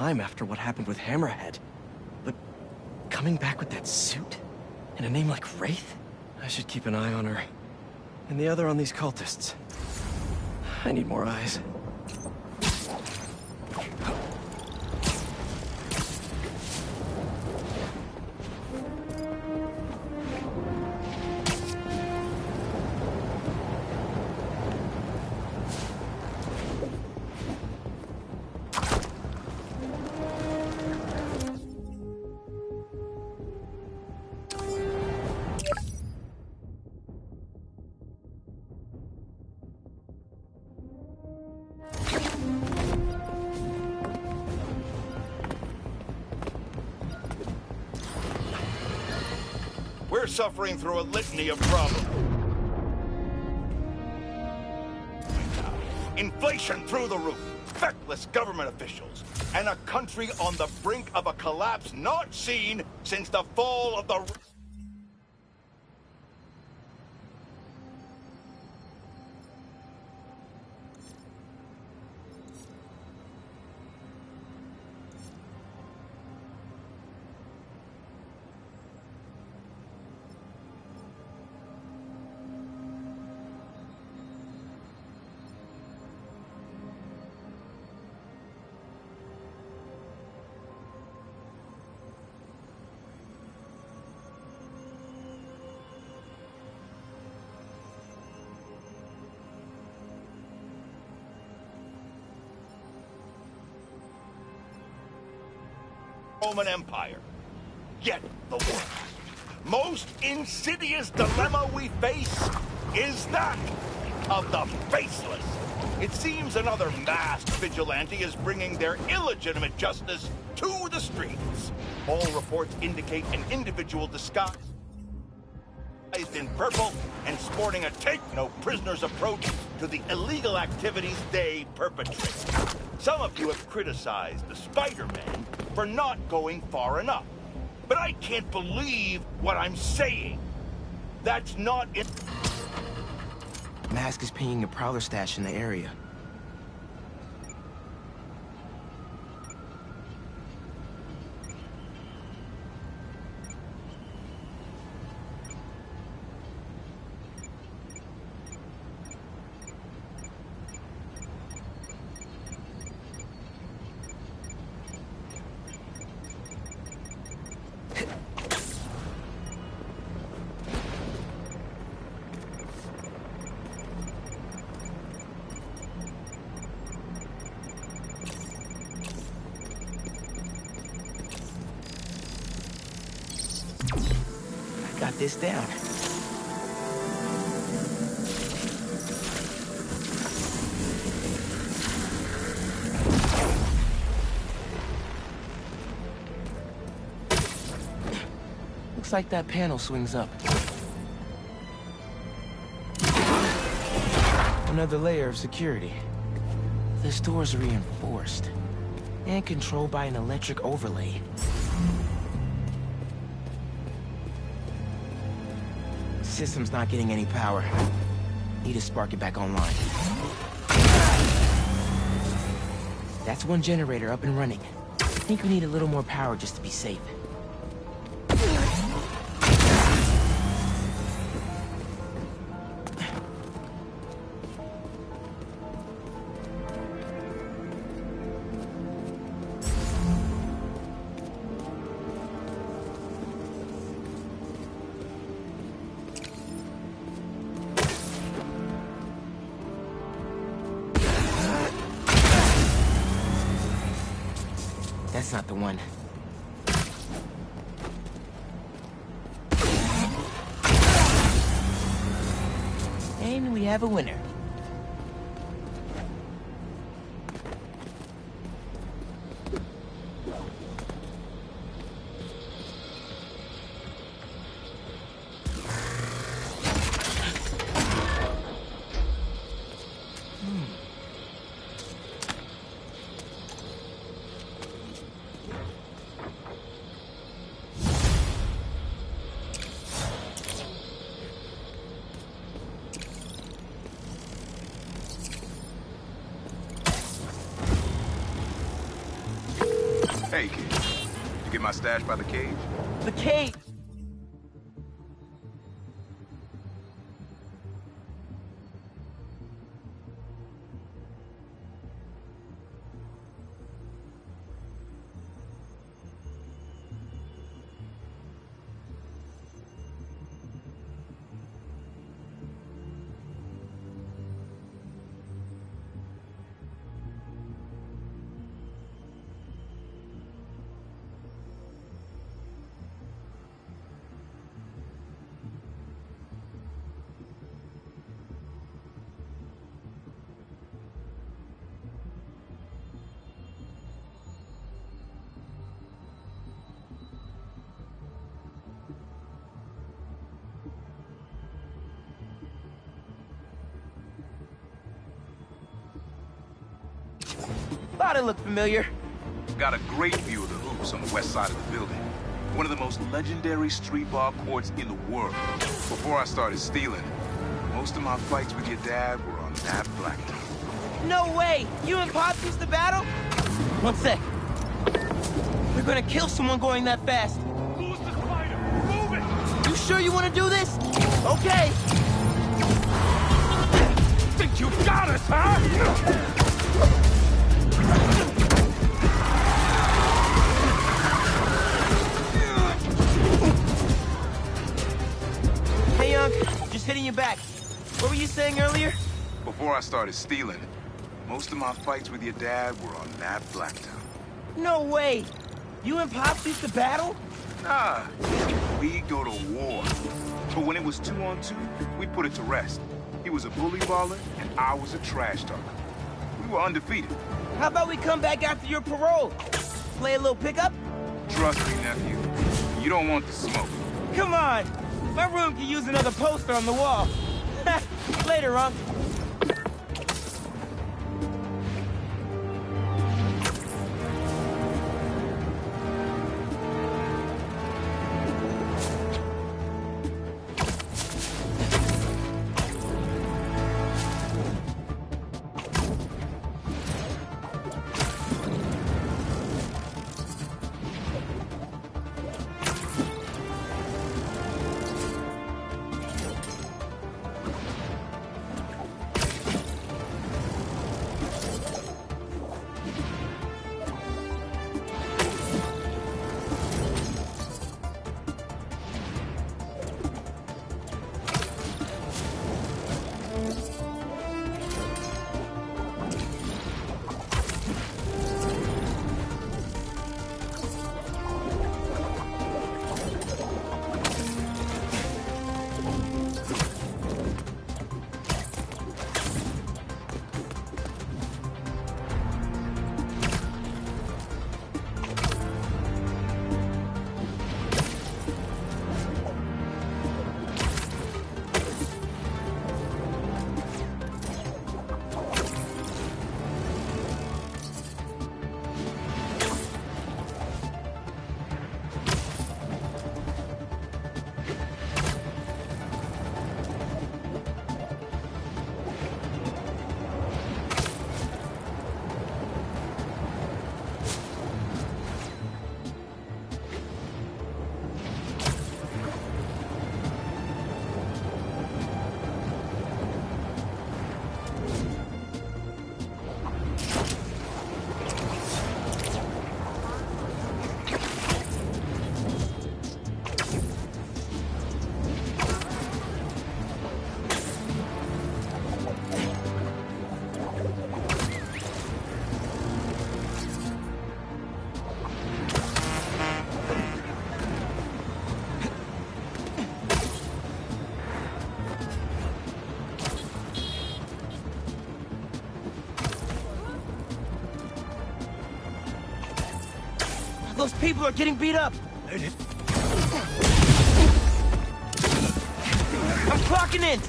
time after what happened with Hammerhead. But coming back with that suit? And a name like Wraith? I should keep an eye on her. And the other on these cultists. I need more eyes. We're suffering through a litany of problems. Inflation through the roof, feckless government officials, and a country on the brink of a collapse not seen since the fall of the... Roman Empire. Yet the worst, most insidious dilemma we face is that of the faceless. It seems another masked vigilante is bringing their illegitimate justice to the streets. All reports indicate an individual disguised in purple and sporting a take-no-prisoners approach to the illegal activities they perpetrate. Some of you have criticized the Spider-Man for not going far enough. But I can't believe what I'm saying. That's not it. Mask is paying a Prowler stash in the area. Got this down. Looks like that panel swings up. Another layer of security. This door's reinforced and controlled by an electric overlay. System's not getting any power. Need to spark it back online. That's one generator up and running. I think we need a little more power just to be safe. That's not the one. And we have a winner. Hey, kid. Did you get my stash by the cage? The cave! Thought it looked familiar. Got a great view of the hoops on the west side of the building. One of the most legendary street ball courts in the world. Before I started stealing, most of my fights with your dad were on that blacktop. No way! You and Pops used to battle? One sec. We're gonna kill someone going that fast. Who's the spider? Move it! You sure you want to do this? Okay. Think you got us, huh? Hey, Unc. Just hitting you back. What were you saying earlier? Before I started stealing, most of my fights with your dad were on that blacktop. No way! You and Pops used to battle? Nah, we go to war. But when it was 2-on-2, we put it to rest. He was a bully baller, and I was a trash talker. We were undefeated. How about we come back after your parole? Play a little pickup? Trust me, nephew. You don't want the smoke. Come on! My room could use another poster on the wall. Later, Unc. Those people are getting beat up. I'm clocking in.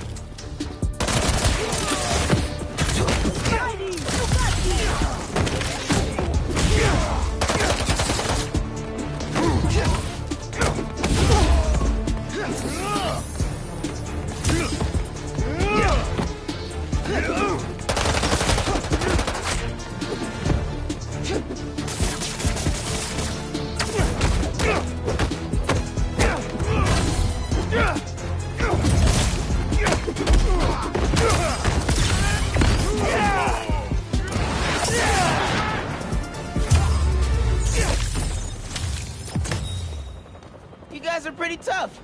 guys are pretty tough.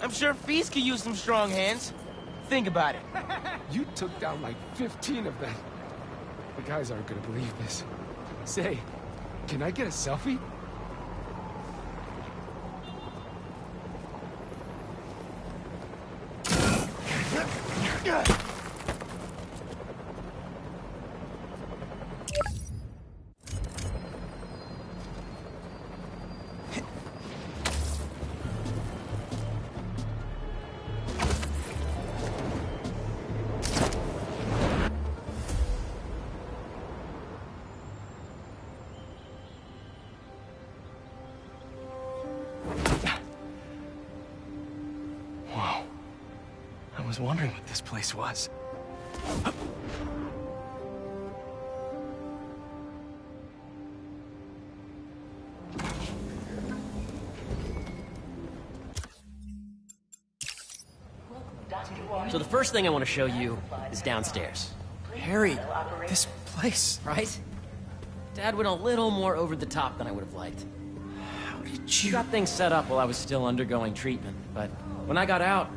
I'm sure Feast could use some strong hands. Think about it. You took down like 15 of them. The guys aren't gonna believe this. Say, can I get a selfie? I was wondering what this place was. So the first thing I want to show you is downstairs. Harry, this place. Right? Dad went a little more over the top than I would have liked. How did He you... got things set up while I was still undergoing treatment, but when I got out,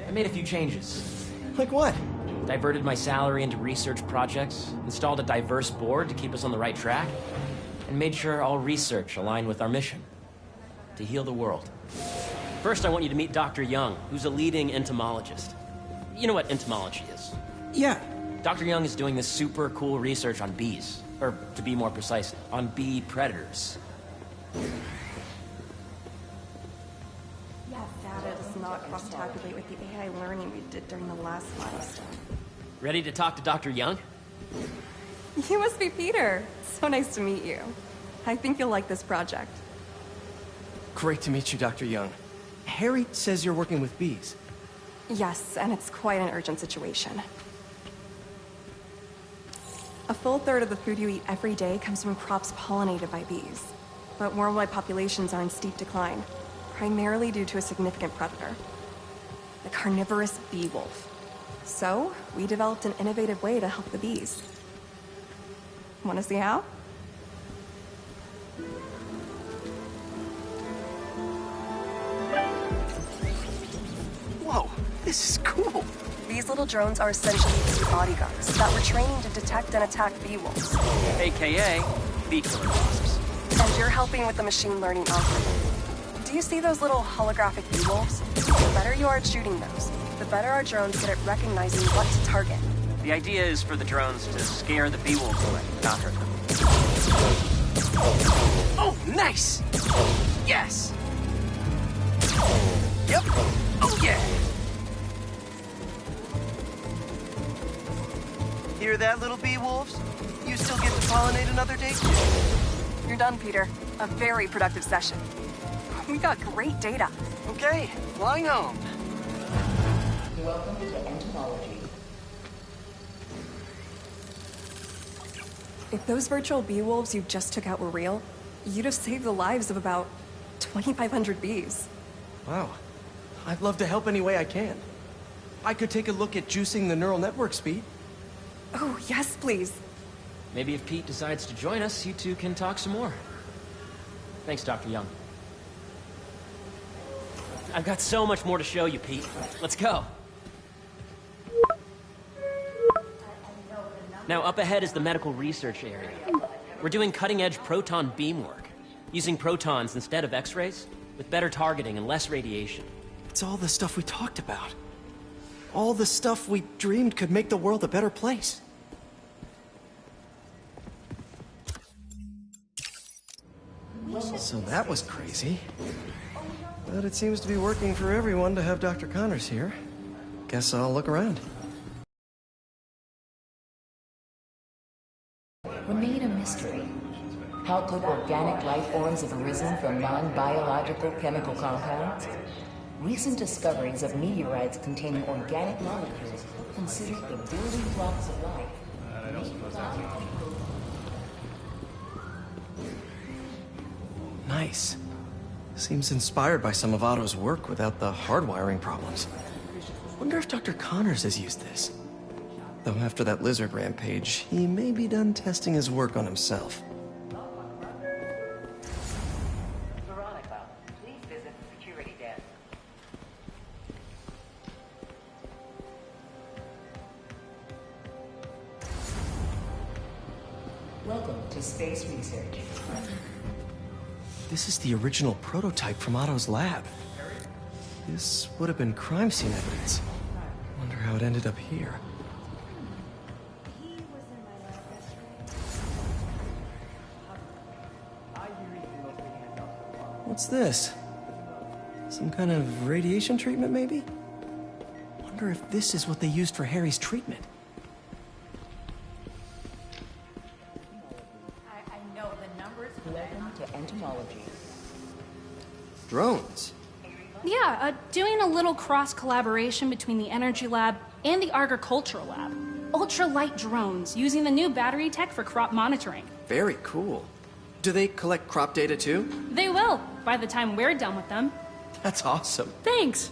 I made a few changes. Like what? Diverted my salary into research projects, installed a diverse board to keep us on the right track, and made sure all research aligned with our mission, to heal the world. First, I want you to meet Dr. Young, who's a leading entomologist. You know what entomology is? Yeah. Dr. Young is doing this super cool research on bees, or to be more precise, on bee predators. Yeah, data does not cross-tabulate with the AI learning we did during the last milestone. Ready to talk to Dr. Young? You must be Peter. So nice to meet you. I think you'll like this project. Great to meet you, Dr. Young. Harry says you're working with bees. Yes, and it's quite an urgent situation. A full third of the food you eat every day comes from crops pollinated by bees. But worldwide populations are in steep decline, primarily due to a significant predator, the carnivorous bee wolf. So, we developed an innovative way to help the bees. Want to see how? Whoa, this is cool. These little drones are essentially bee bodyguards that were training to detect and attack bee wolves. AKA bee killer wasps. And you're helping with the machine learning algorithm. Do you see those little holographic bee wolves? The better you are at shooting those, the better our drones get at recognizing what to target. The idea is for the drones to scare the bee wolves away, not hurt them. Oh, nice! Yes! Yep. Oh, yeah! Hear that, little bee wolves? You still get to pollinate another day? You're done, Peter. A very productive session. We got great data. Okay, flying home. Welcome to entomology. If those virtual bee wolves you just took out were real, you'd have saved the lives of about 2,500 bees. Wow. I'd love to help any way I can. I could take a look at juicing the neural network speed. Oh, yes, please. Maybe if Pete decides to join us, you two can talk some more. Thanks, Dr. Young. I've got so much more to show you, Pete. Let's go. Now, up ahead is the medical research area. We're doing cutting-edge proton beam work, using protons instead of X-rays, with better targeting and less radiation. It's all the stuff we talked about. All the stuff we dreamed could make the world a better place. So that was crazy. But it seems to be working for everyone to have Dr. Connors here. Guess I'll look around. Remain a mystery. How could organic life forms have arisen from non-biological chemical compounds? Recent discoveries of meteorites containing organic molecules considered the building blocks of life. Nice. Seems inspired by some of Otto's work without the hardwiring problems. Wonder if Dr. Connors has used this. Though after that lizard rampage, he may be done testing his work on himself. Veronica, please visit the security to space research. This is the original prototype from Otto's lab. This would have been crime scene evidence. Wonder how it ended up here. What's this? Some kind of radiation treatment, maybe? Wonder if this is what they used for Harry's treatment. I know the numbers. Welcome to entomology. Drones? Yeah, doing a little cross-collaboration between the Energy Lab and the Agricultural Lab. Ultra-light drones, using the new battery tech for crop monitoring. Very cool. Do they collect crop data too? They will, by the time we're done with them. That's awesome. Thanks.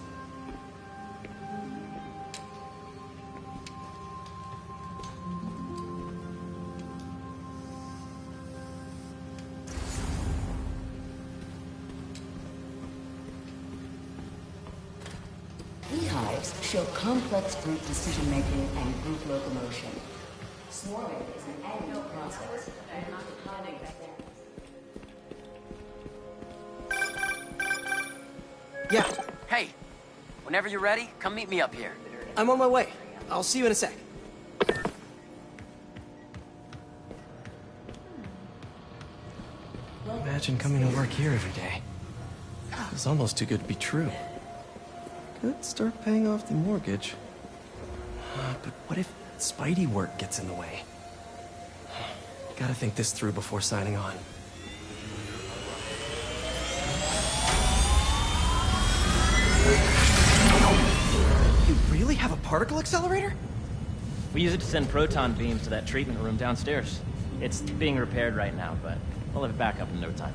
Beehives show complex group decision-making and group locomotion. Swarming is an annual process. Yeah, Hey, whenever you're ready, come meet me up here. I'm on my way. I'll see you in a sec. Imagine coming to work here every day. It's almost too good to be true. Could start paying off the mortgage. But what if Spidey work gets in the way? Gotta think this through before signing on. You really have a particle accelerator? We use it to send proton beams to that treatment room downstairs. It's being repaired right now, but we'll have it back up in no time.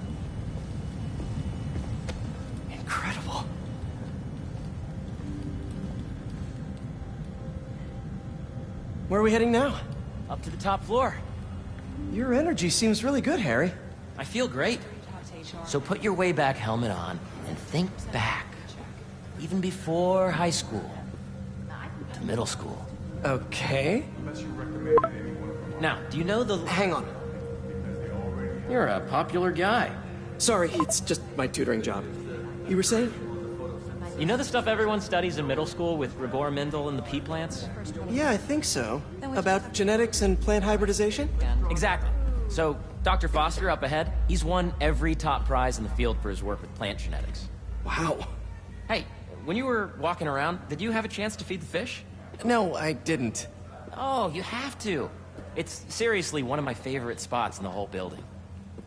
Incredible. Where are we heading now? Up to the top floor. Your energy seems really good, Harry. I feel great. So put your way back helmet on and think back. Even before high school. To middle school. Okay. Now, do you know the... Hang on. You're a popular guy. Sorry, it's just my tutoring job. You were saying? You know the stuff everyone studies in middle school with Gregor Mendel and the pea plants? Yeah, I think so. About genetics and plant hybridization? Exactly. So, Dr. Foster up ahead, he's won every top prize in the field for his work with plant genetics. Wow. Hey, when you were walking around, did you have a chance to feed the fish? No, I didn't. Oh, you have to. It's seriously one of my favorite spots in the whole building.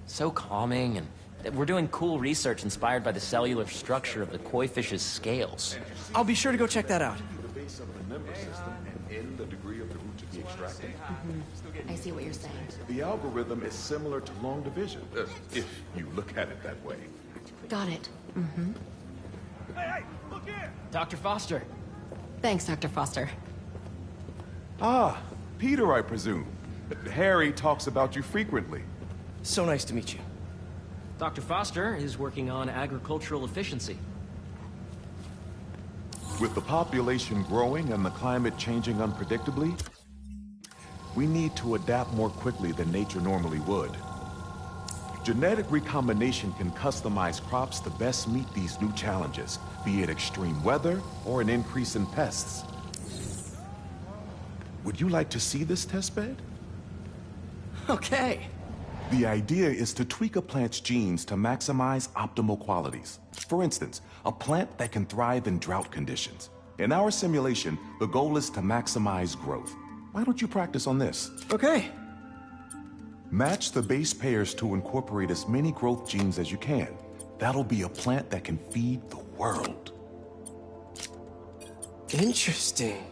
So calming, and we're doing cool research inspired by the cellular structure of the koi fish's scales. I'll be sure to go check that out. I see what you're saying. The algorithm is similar to long division, if you look at it that way. Got it. Mm-hmm. Hey, look here! Dr. Foster. Thanks, Dr. Foster. Ah, Peter, I presume. Harry talks about you frequently. So nice to meet you. Dr. Foster is working on agricultural efficiency. With the population growing and the climate changing unpredictably, we need to adapt more quickly than nature normally would. Genetic recombination can customize crops to best meet these new challenges, be it extreme weather or an increase in pests. Would you like to see this testbed? Okay. The idea is to tweak a plant's genes to maximize optimal qualities. For instance, a plant that can thrive in drought conditions. In our simulation, the goal is to maximize growth. Why don't you practice on this? Okay. Match the base pairs to incorporate as many growth genes as you can. That'll be a plant that can feed the world. Interesting.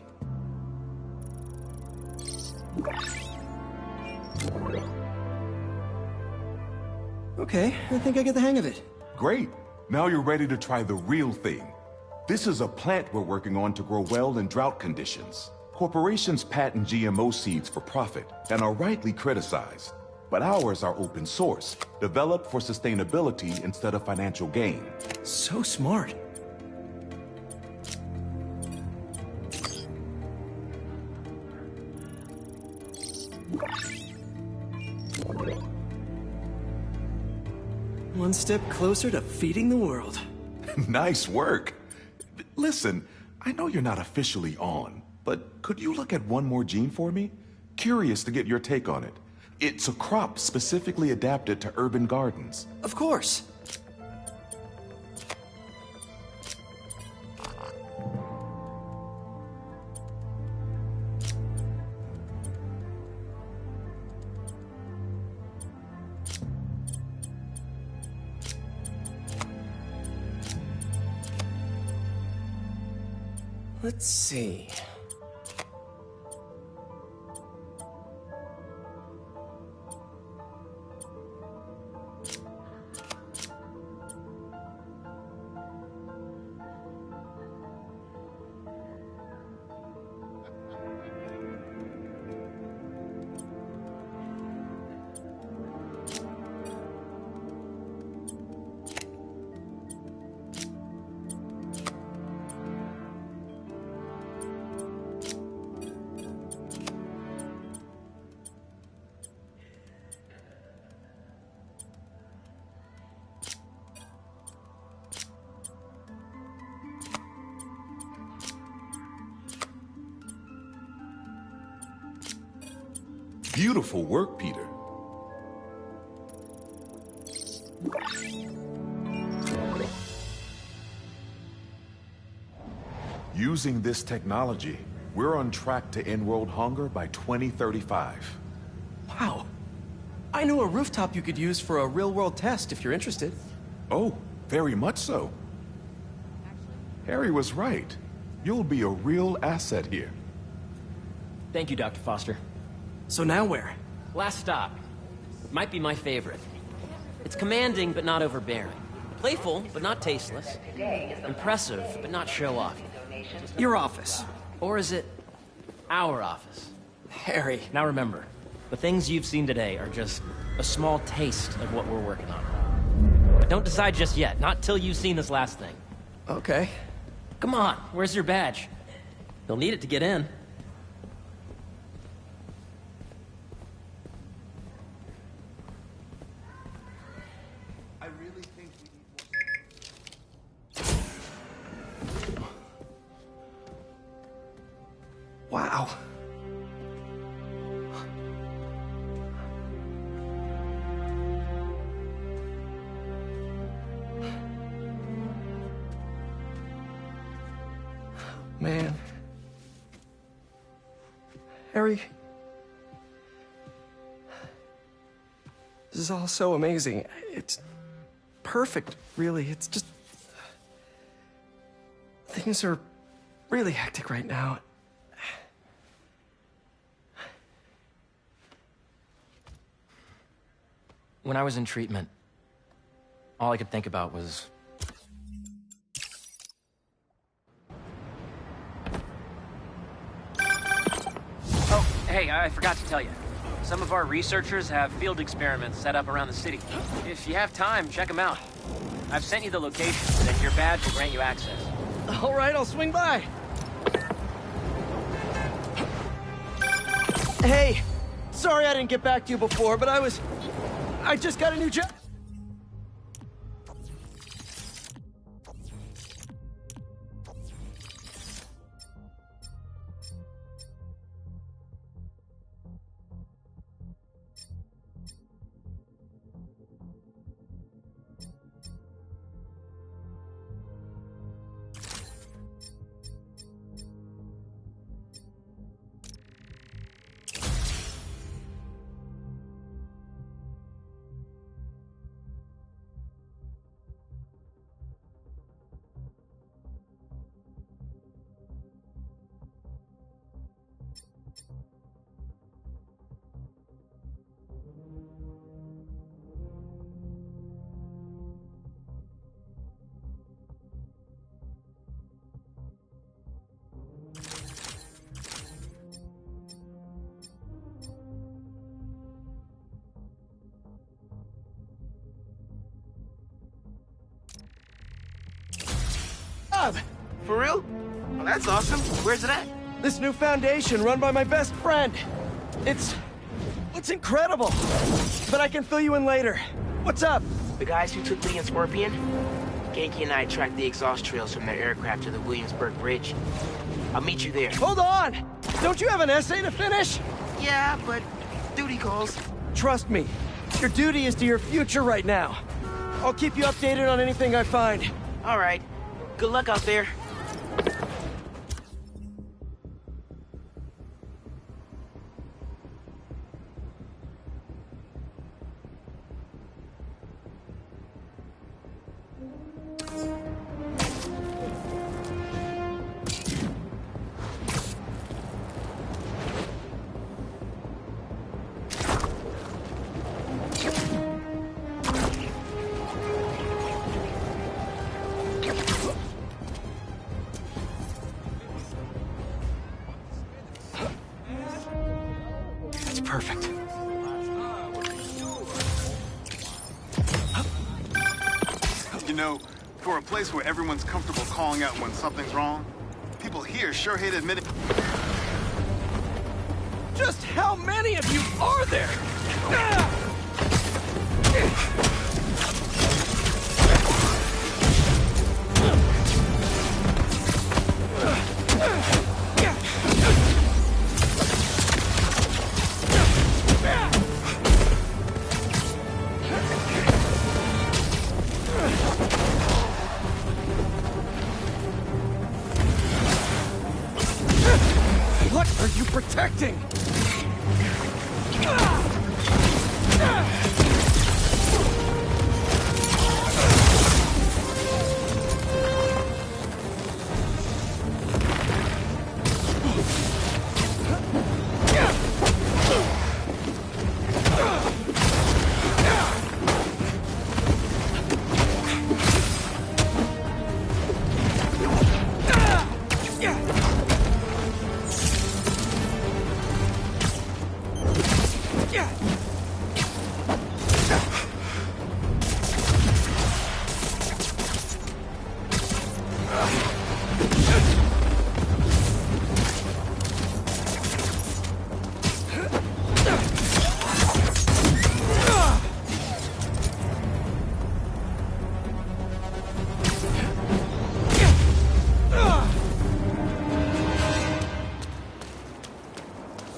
Okay, I think I get the hang of it. Great. Now you're ready to try the real thing. This is a plant we're working on to grow well in drought conditions. Corporations patent GMO seeds for profit and are rightly criticized. But ours are open source, developed for sustainability instead of financial gain. So smart. One step closer to feeding the world. Nice work. Listen, I know you're not officially on, but could you look at one more gene for me? Curious to get your take on it. It's a crop specifically adapted to urban gardens. Of course. Let's see. Beautiful work, Peter. Using this technology, we're on track to end world hunger by 2035. Wow. I know a rooftop you could use for a real-world test if you're interested. Oh, very much so. Harry was right. You'll be a real asset here. Thank you, Dr. Foster. So now where? Last stop. Might be my favorite. It's commanding, but not overbearing. Playful, but not tasteless. Impressive, but not show-off. Your office. Or is it our office? Harry. Now remember, the things you've seen today are just a small taste of what we're working on. But don't decide just yet, not till you've seen this last thing. Okay. Come on, where's your badge? You'll need it to get in. Wow. Man. Harry. This is all so amazing. It's perfect, really. It's just... things are really hectic right now. When I was in treatment, all I could think about was... Oh, hey, I forgot to tell you. Some of our researchers have field experiments set up around the city. If you have time, check them out. I've sent you the locations, and your badge will grant you access. All right, I'll swing by. Hey, sorry I didn't get back to you before, but I just got a new job. For real? Well, that's awesome. Where's it at? This new foundation run by my best friend. It's incredible. But I can fill you in later. What's up? The guys who took Lee and Scorpion? Ganke and I tracked the exhaust trails from their aircraft to the Williamsburg Bridge. I'll meet you there. Hold on! Don't you have an essay to finish? Yeah, but duty calls. Trust me, your duty is to your future right now. I'll keep you updated on anything I find. All right. Good luck out there. Perfect. You know, for a place where everyone's comfortable calling out when something's wrong, people here sure hate admitting... Just how many of you are there? What are you protecting?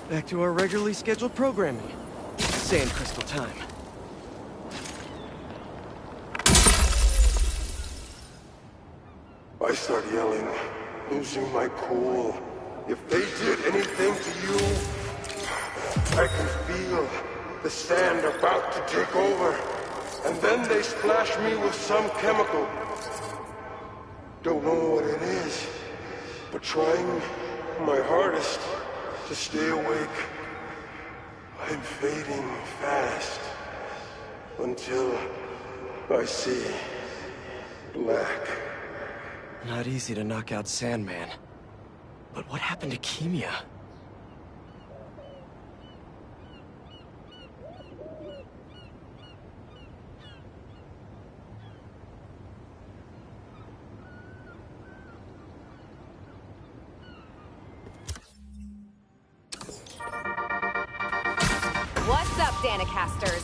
Back to our regularly scheduled programming. Sand crystal time. I start yelling, losing my cool. If they did anything to you, I can feel the sand about to take over. And then they splash me with some chemical. Don't know what it is, but trying my hardest to stay awake. I'm fading fast until I see black. Not easy to knock out Sandman. But what happened to Keemia? What's up, Danicasters?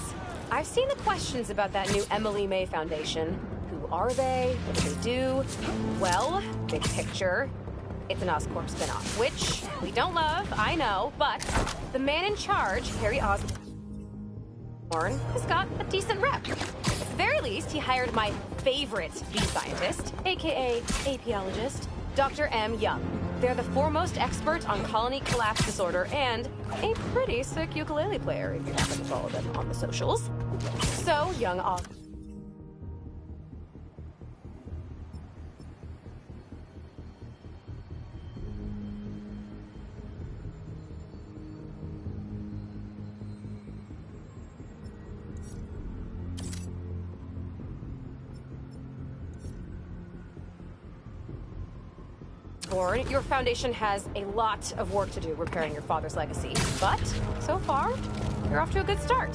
I've seen the questions about that new Emily May Foundation. Who are they? What do they do? Well, big picture, it's an Oscorp spinoff, which we don't love, I know, but the man in charge, Harry Osborn, has got a decent rep. At the very least, he hired my favorite bee scientist, aka apiologist, Dr. M. Young. They're the foremost expert on colony collapse disorder and a pretty sick ukulele player if you happen to follow them on the socials. So, young Osborn. Your foundation has a lot of work to do repairing your father's legacy, but so far, you're off to a good start.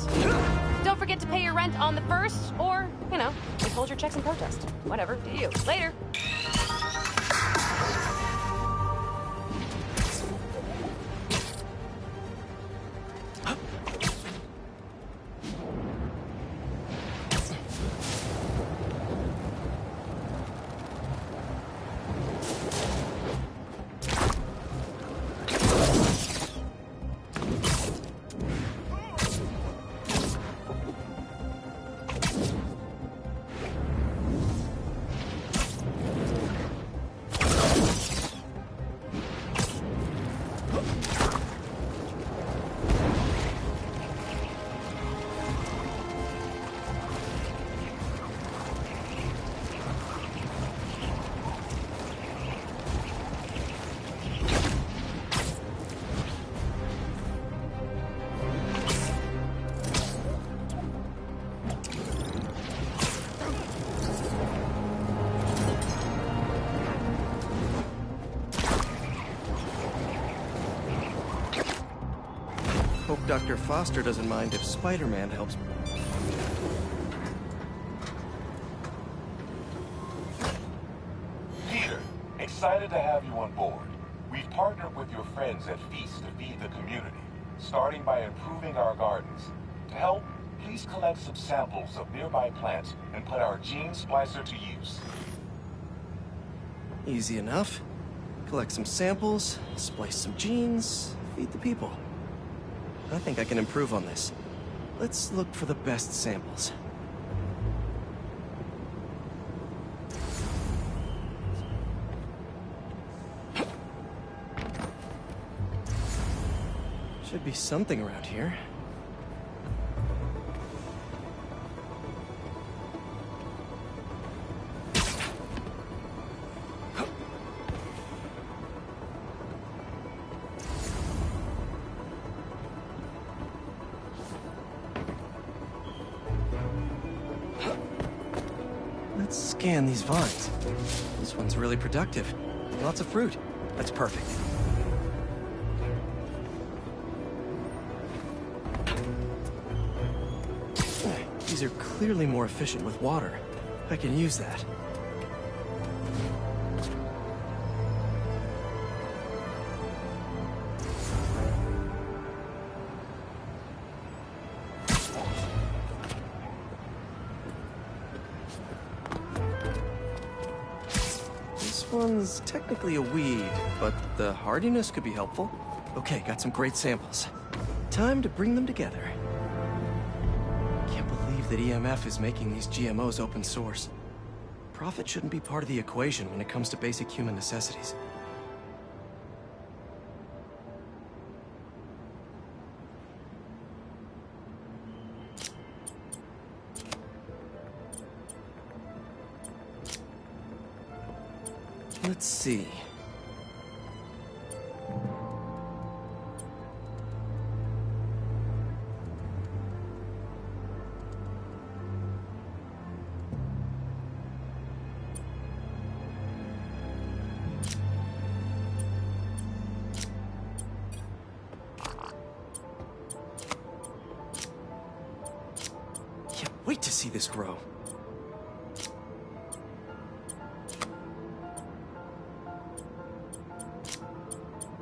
Don't forget to pay your rent on the 1st, or, you know, withhold your checks in protest. Whatever, do you. Later. Dr. Foster doesn't mind if Spider-Man helps. Peter, excited to have you on board. We've partnered with your friends at Feast to feed the community, starting by improving our gardens. To help, please collect some samples of nearby plants and put our gene splicer to use. Easy enough. Collect some samples, splice some genes, feed the people. I think I can improve on this. Let's look for the best samples. Should be something around here. Let's scan these vines. This one's really productive. Lots of fruit. That's perfect. These are clearly more efficient with water. I can use that. This one's technically a weed, but the hardiness could be helpful. Okay, got some great samples. Time to bring them together. That EMF is making these GMOs open source. Profit shouldn't be part of the equation when it comes to basic human necessities. Let's see. Wait to see this grow.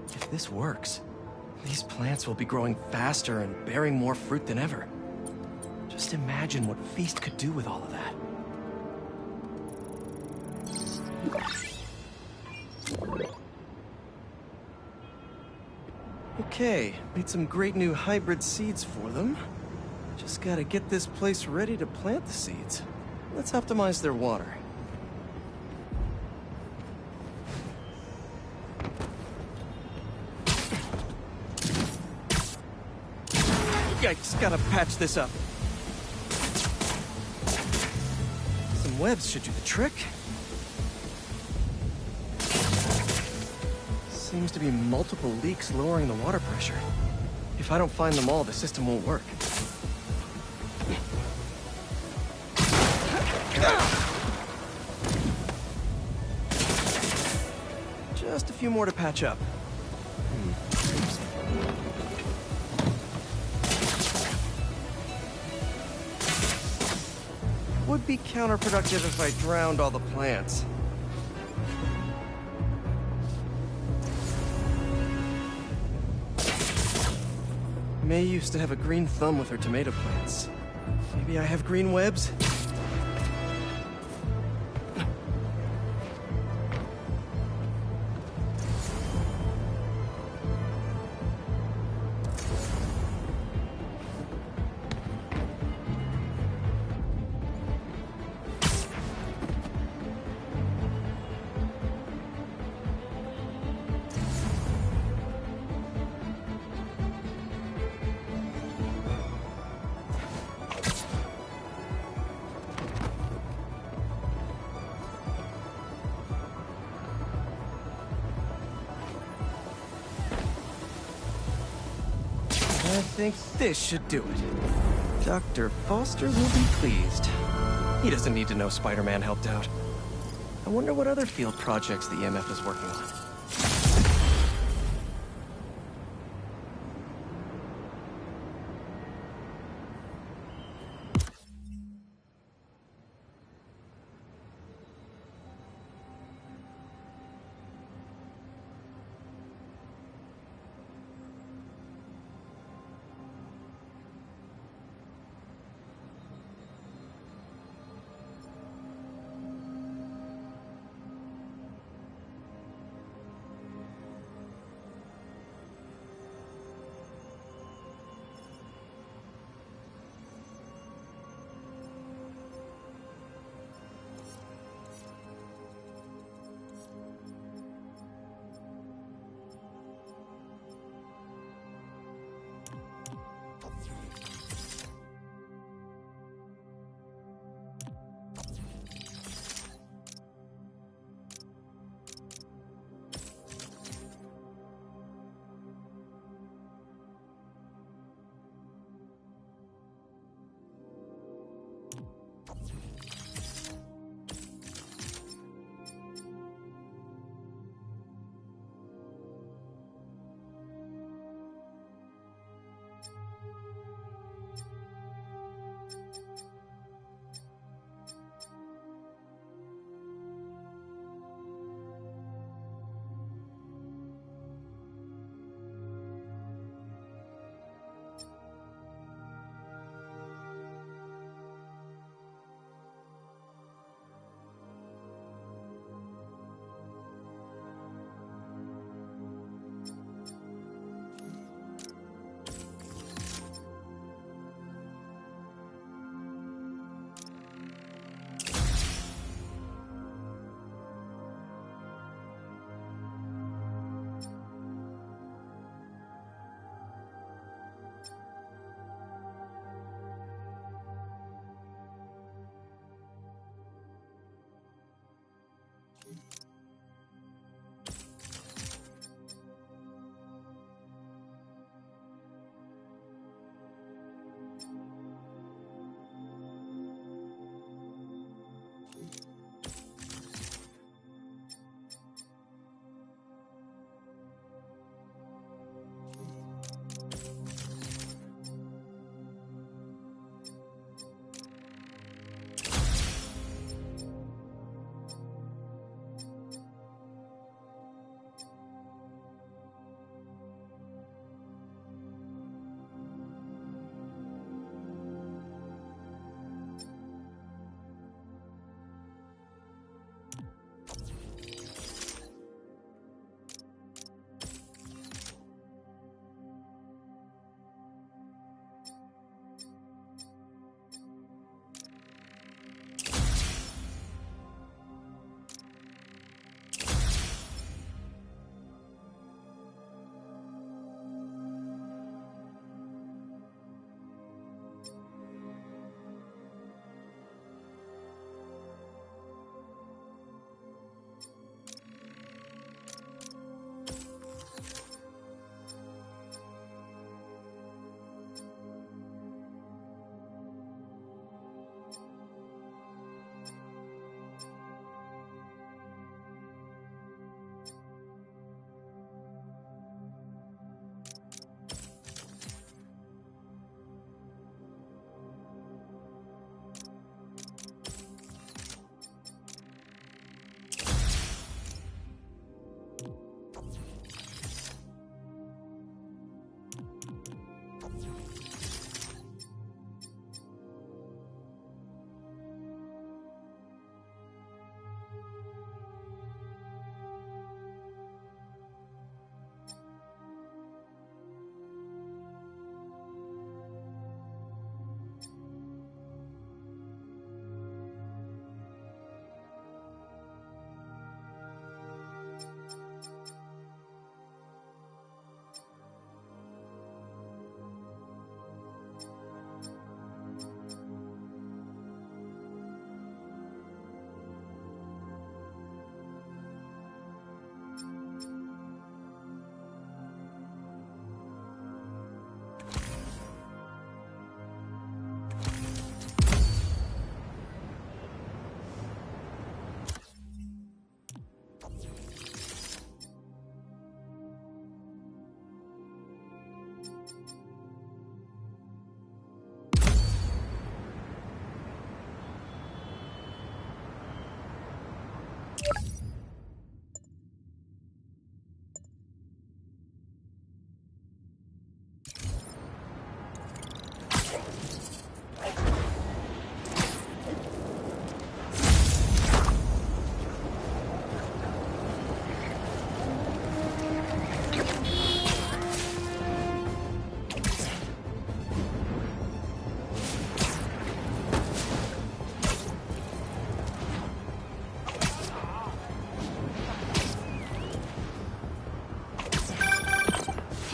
If this works, these plants will be growing faster and bearing more fruit than ever. Just imagine what Feast could do with all of that. Okay, made some great new hybrid seeds for them. Just gotta get this place ready to plant the seeds. Let's optimize their water. Yikes, gotta patch this up. Some webs should do the trick. Seems to be multiple leaks lowering the water pressure. If I don't find them all, the system won't work. Just a few more to patch up. Would be counterproductive if I drowned all the plants. May used to have a green thumb with her tomato plants. Maybe I have green webs? I think this should do it. Dr. Foster will be pleased. He doesn't need to know Spider-Man helped out. I wonder what other field projects the EMF is working on.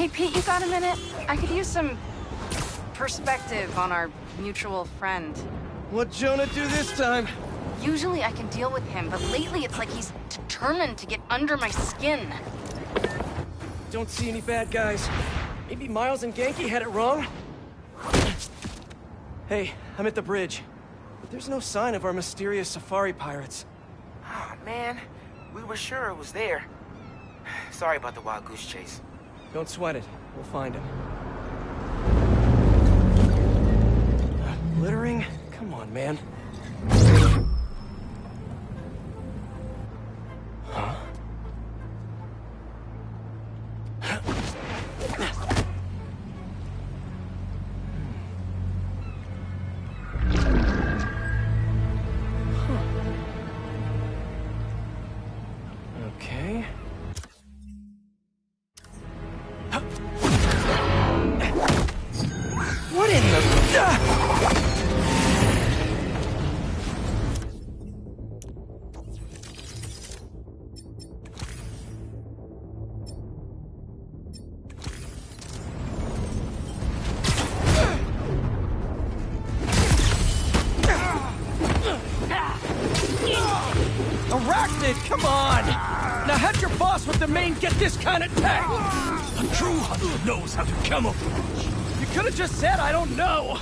Hey, Pete, you got a minute? I could use some perspective on our mutual friend. What'd Jonah do this time? Usually I can deal with him, but lately it's like he's determined to get under my skin. Don't see any bad guys. Maybe Miles and Genki had it wrong? Hey, I'm at the bridge. But there's no sign of our mysterious safari pirates. Oh, man. We were sure it was there. Sorry about the wild goose chase. Don't sweat it. We'll find him. Littering? Come on, man. Huh? Okay. What in the... it, come on! Now have your boss with the main get this kind of tech! A true hunter knows how to camouflage. You could have just said, I don't know!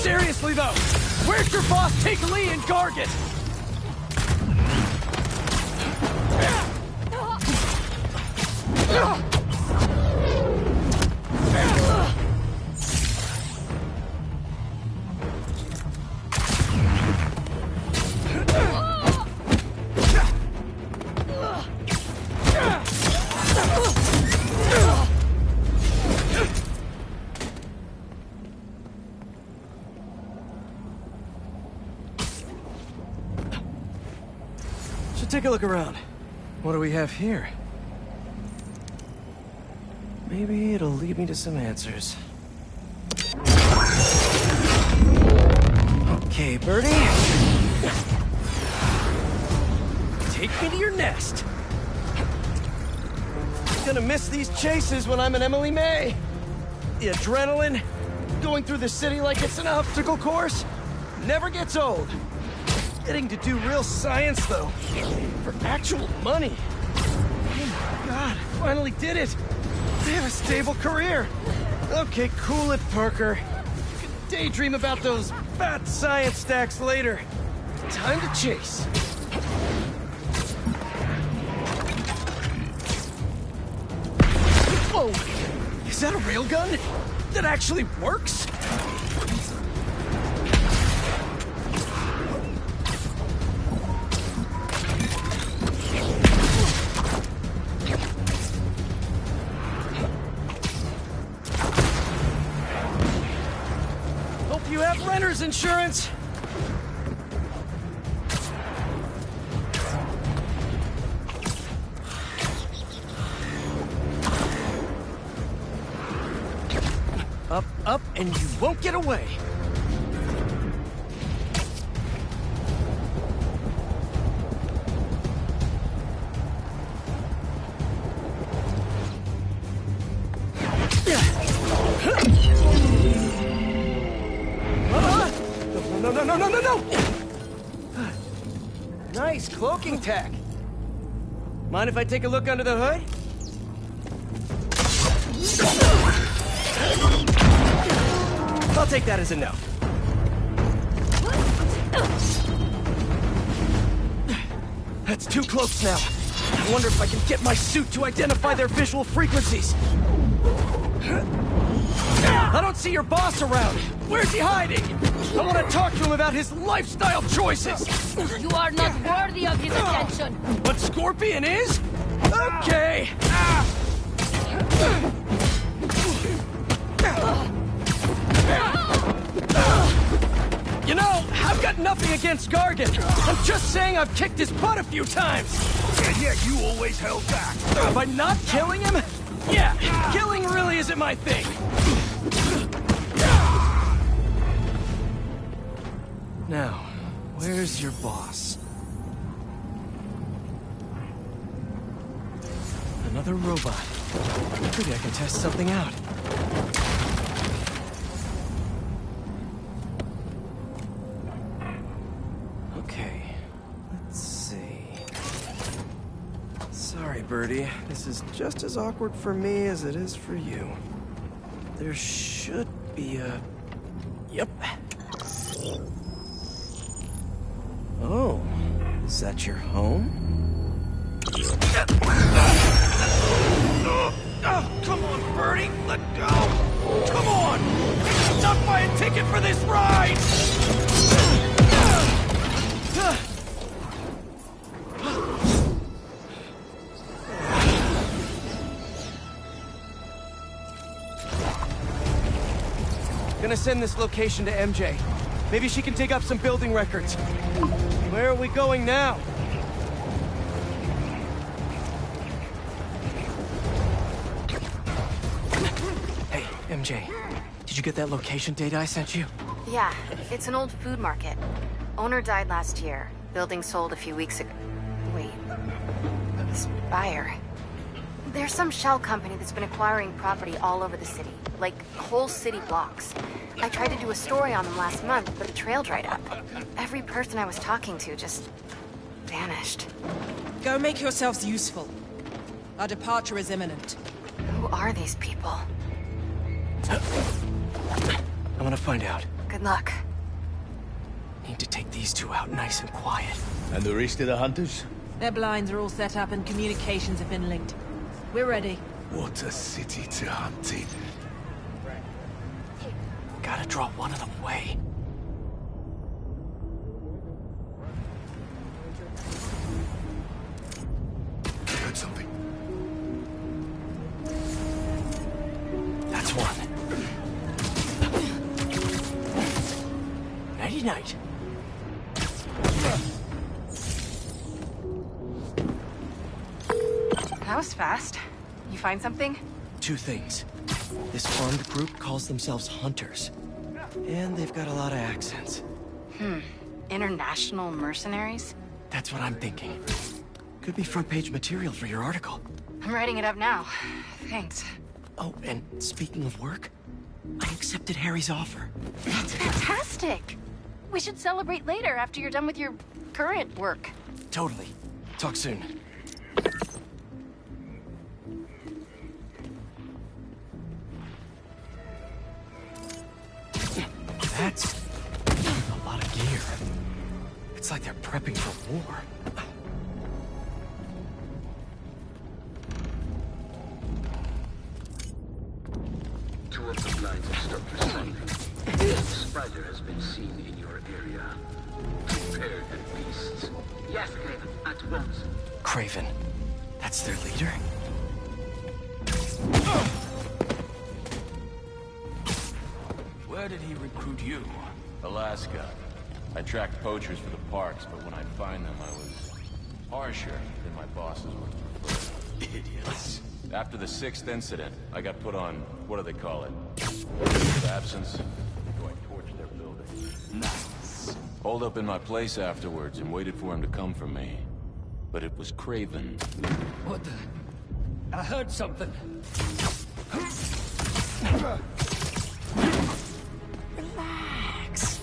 Seriously though, where's your boss take Lee and Gargan? Take a look around. What do we have here? Maybe it'll lead me to some answers. Okay, Birdie. Take me to your nest. Gonna miss these chases when I'm an Emily May. The adrenaline, going through the city like it's an obstacle course, never gets old. Getting to do real science, though, for actual money. Oh my God, finally did it. I have a stable career. Okay, cool it, Parker. You can daydream about those fat science stacks later. Time to chase. Whoa! Is that a railgun? That actually works? Renter's insurance. Up, up, and you won't get away. No! Nice cloaking tech. Mind if I take a look under the hood? I'll take that as a no. That's too close now. I wonder if I can get my suit to identify their visual frequencies. I don't see your boss around. Where's he hiding? I want to talk to him about his lifestyle choices. You are not worthy of his attention. What Scorpion is? Okay. You know, I've got nothing against Gargan. I'm just saying I've kicked his butt a few times. And yet you always held back. By not killing him? Yeah, killing really isn't my thing. Now, where's your boss? Another robot. Maybe I can test something out. Okay, let's see. Sorry, Birdie. This is just as awkward for me as it is for you. There should be a... Yep. Oh, is that your home? Oh, come on, Birdie, let go! Come on! Not buy a ticket for this ride! Gonna send this location to MJ. Maybe she can dig up some building records. Where are we going now? Hey, MJ. Did you get that location data I sent you? Yeah, it's an old food market. Owner died last year. Building sold a few weeks ago. Wait. Spire. There's some shell company that's been acquiring property all over the city. Like, whole city blocks. I tried to do a story on them last month, but the trail dried up. Every person I was talking to just vanished. Go make yourselves useful. Our departure is imminent. Who are these people? I'm gonna find out. Good luck. Need to take these two out nice and quiet. And the rest of the hunters? Their blinds are all set up and communications have been linked. We're ready. What a city to hunt in. Gotta draw one of them away. I heard something. That's one. Nighty-night. That was fast. You find something? Two things. This armed group calls themselves Hunters. And they've got a lot of accents. International mercenaries? That's what I'm thinking. Could be front-page material for your article. I'm writing it up now. Thanks. Oh, and speaking of work, I accepted Harry's offer. That's fantastic! We should celebrate later after you're done with your current work. Totally. Talk soon. That's a lot of gear. It's like they're prepping for war. Two of the blinds have stopped responding. The spider has been seen in your area. Prepare the beasts. Yes, Craven, at once. Craven. That's their leader? Where did he recruit you? Alaska. I tracked poachers for the parks, but when I find them, I was harsher than my bosses would prefer. Idiots. After the 6th incident, I got put on, what do they call it? Absence. So I torched their building. Nice. Holed up in my place afterwards and waited for him to come for me. But it was Craven. What the? I heard something. Relax.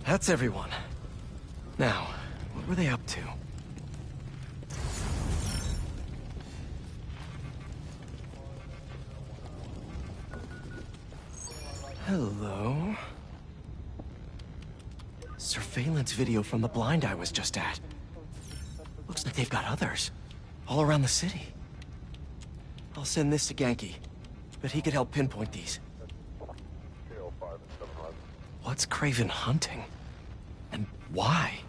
That's everyone. Now, what were they up to? Hello? Surveillance video from the blind I was just at. Looks like they've got others. All around the city. I'll send this to Ganke, but he could help pinpoint these. What's Craven hunting? And why?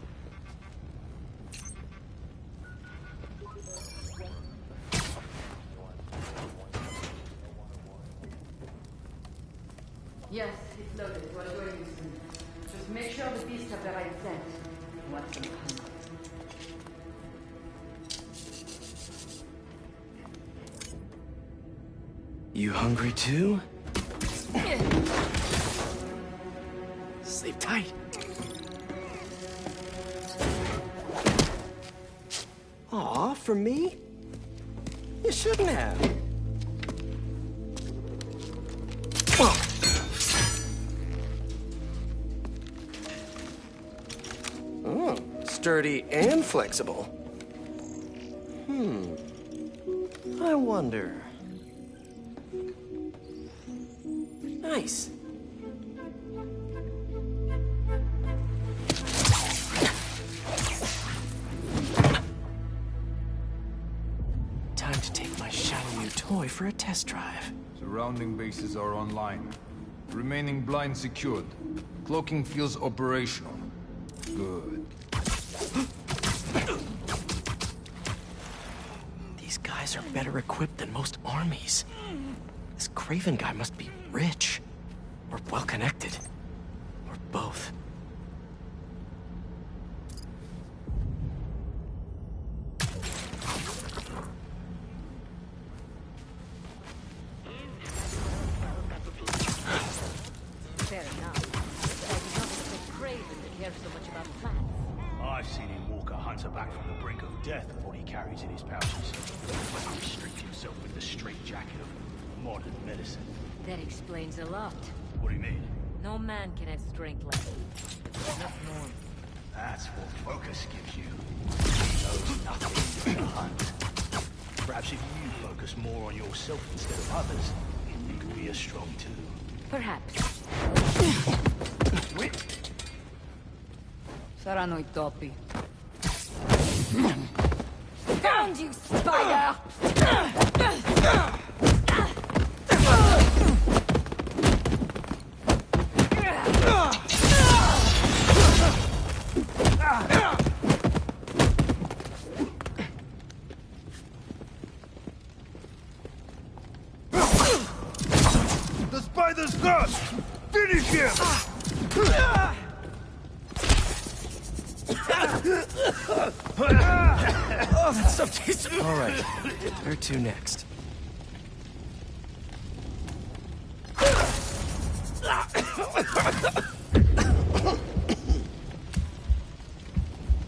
Yes, it's loaded. What are you using? Just make sure the beasts have the right scent. Watch them come. You hungry too? Sleep tight. Aw, for me? You shouldn't have. Oh, sturdy and flexible. I wonder. Nice. Time to take my shiny new toy for a test drive. Surrounding bases are online. Remaining blind secured. Cloaking fields operational. Good. These guys are better equipped than most armies. This Craven guy must be rich. Or well-connected. Or both. death of what he carries in his pouches. Must restrict himself with the straitjacket of modern medicine. That explains a lot. What do you mean? No man can have strength level. Enough norm. That's what focus gives you. He knows nothing but the hunt. Perhaps if you focus more on yourself instead of others, you could be as strong too. Perhaps. Saranoi topi. Found you, spider! The spider's gone! Finish him! Oh, that stuff tastes... All right, where to next?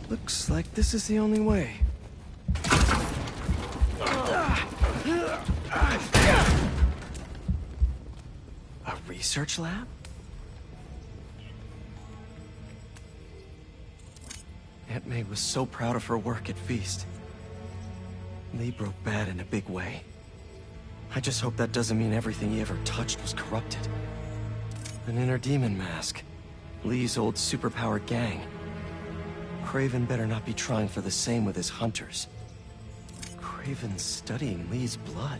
Looks like this is the only way. A research lab? Aunt May was so proud of her work at Feast. Lee broke bad in a big way. I just hope that doesn't mean everything he ever touched was corrupted. An inner demon mask. Lee's old superpowered gang. Kraven better not be trying for the same with his hunters. Kraven's studying Lee's blood.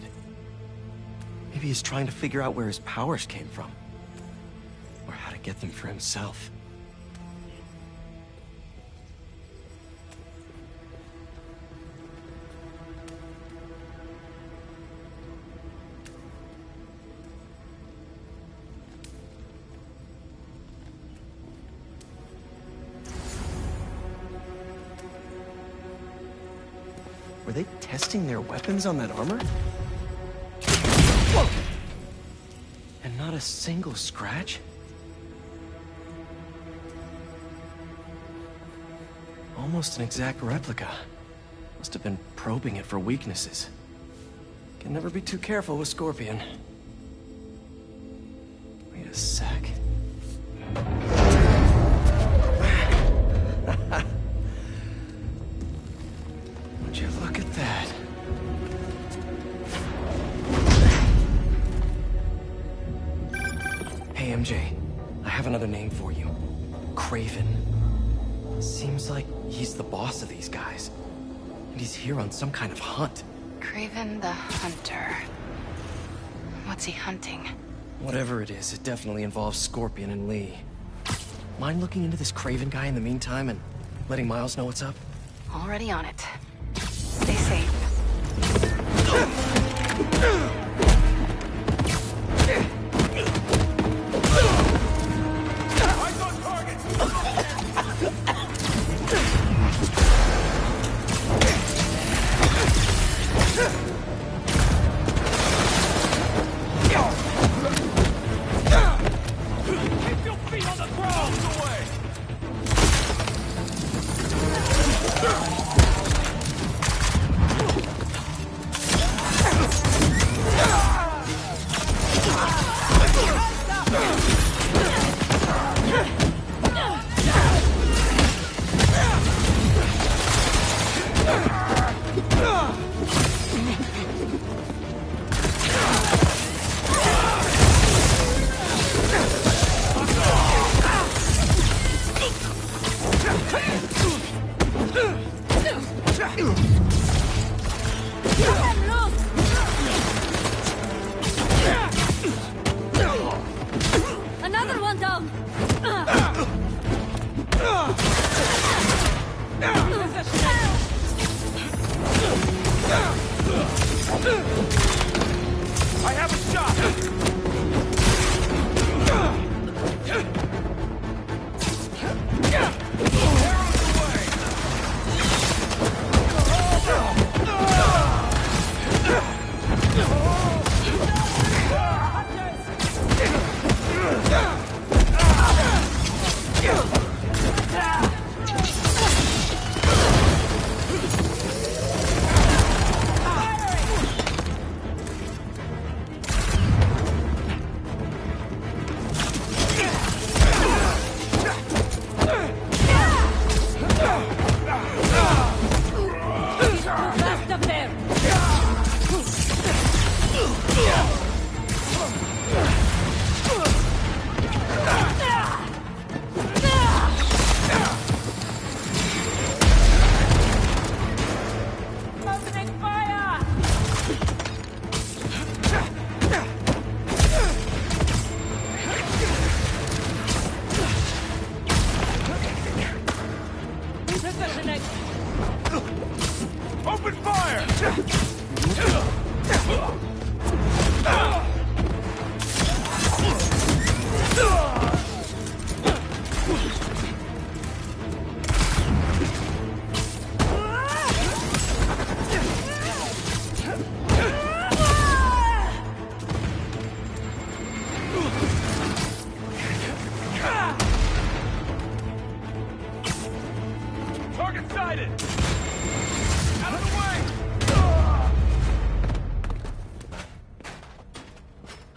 Maybe he's trying to figure out where his powers came from. Or how to get them for himself. Were they testing their weapons on that armor? Whoa! And not a single scratch? Almost an exact replica. Must have been probing it for weaknesses. Can never be too careful with Scorpion. Wait a sec. Would you look at that? Hey, MJ. I have another name for you. Kraven. Seems like he's the boss of these guys. And he's here on some kind of hunt. Kraven the Hunter. What's he hunting? Whatever it is, it definitely involves Scorpion and Lee. Mind looking into this Kraven guy in the meantime and letting Miles know what's up? Already on it. Stay safe. Another one down! I have a shot!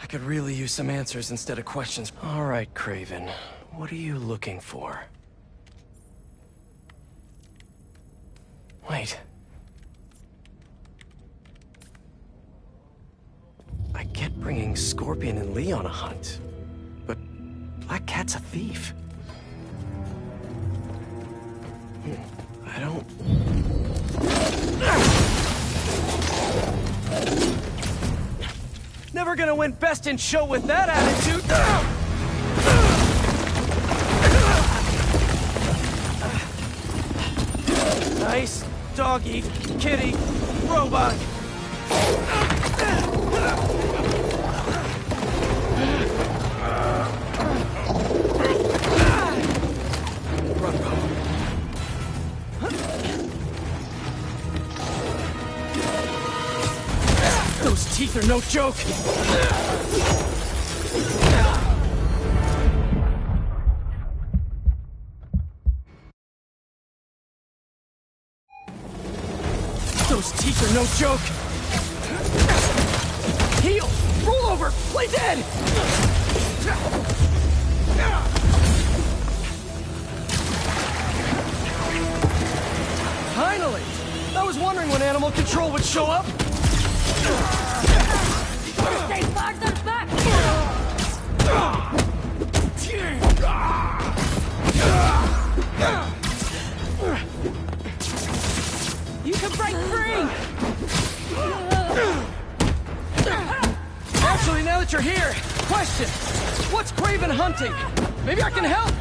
I could really use some answers instead of questions. All right, Kraven. What are you looking for? Wait. I get bringing Scorpion and Lee on a hunt, but Black Cat's a thief. I don't... Never gonna win Best in Show with that attitude! Nice doggy, kitty, robot! Those teeth are no joke! Those teeth are no joke! Heal! Roll over! Play dead! Finally! I was wondering when Animal Control would show up! Stay farther back! You can break free! Actually, now that you're here, question! What's Kraven hunting? Maybe I can help?